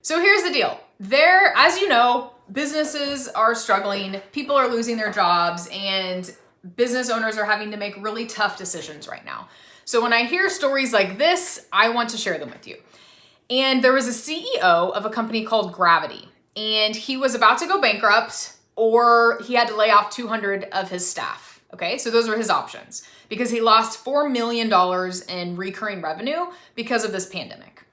So here's the deal. As you know, businesses are struggling, people are losing their jobs, and business owners are having to make really tough decisions right now. So when I hear stories like this, I want to share them with you. And there was a CEO of a company called Gravity, and he was about to go bankrupt, or he had to lay off 200 of his staff. Okay, so those were his options because he lost $4 million in recurring revenue because of this pandemic.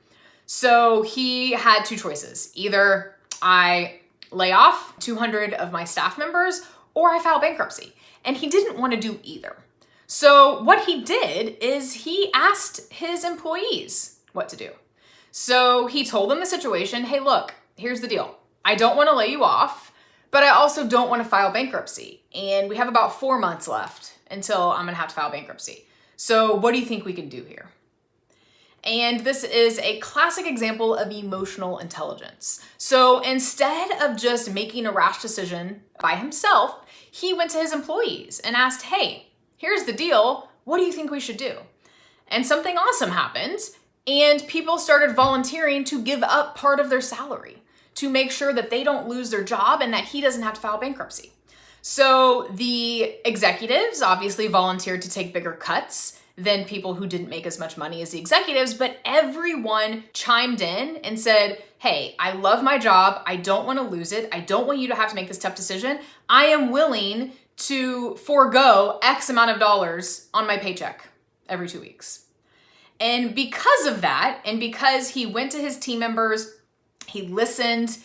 So he had two choices. Either I lay off 200 of my staff members or I file bankruptcy. And he didn't want to do either. So what he did is he asked his employees what to do. So he told them the situation. Hey, look, here's the deal. I don't want to lay you off, but I also don't want to file bankruptcy. And we have about 4 months left until I'm going to have to file bankruptcy. So what do you think we can do here? And this is a classic example of emotional intelligence. So instead of just making a rash decision by himself, he went to his employees and asked, hey, here's the deal. What do you think we should do? And something awesome happened, and people started volunteering to give up part of their salary to make sure that they don't lose their job and that he doesn't have to file bankruptcy. So the executives obviously volunteered to take bigger cuts than people who didn't make as much money as the executives, but everyone chimed in and said, hey, I love my job. I don't want to lose it. I don't want you to have to make this tough decision. I am willing to forego X amount of dollars on my paycheck every 2 weeks. And because of that, and because he went to his team members, he listened,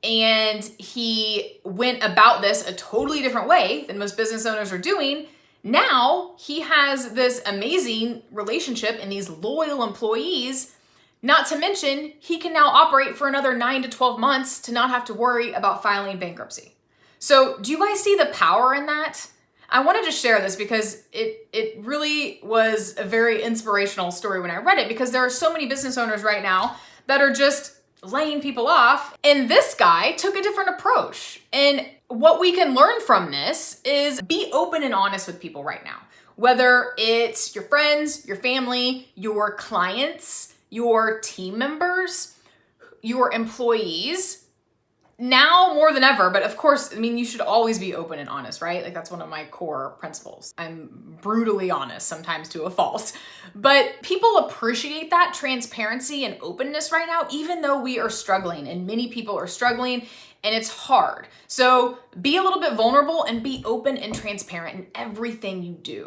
and he went about this a totally different way than most business owners are doing, now he has this amazing relationship and these loyal employees, not to mention he can now operate for another 9 to 12 months to not have to worry about filing bankruptcy. So do you guys see the power in that? I wanted to share this because it really was a very inspirational story when I read it, because there are so many business owners right now that are just laying people off. And this guy took a different approach. And what we can learn from this is be open and honest with people right now. Whether it's your friends, your family, your clients, your team members, your employees, now more than ever. But of course, I mean, you should always be open and honest, right? Like that's one of my core principles. I'm brutally honest, sometimes to a fault, but people appreciate that transparency and openness right now, even though we are struggling and many people are struggling and it's hard. So be a little bit vulnerable and be open and transparent in everything you do.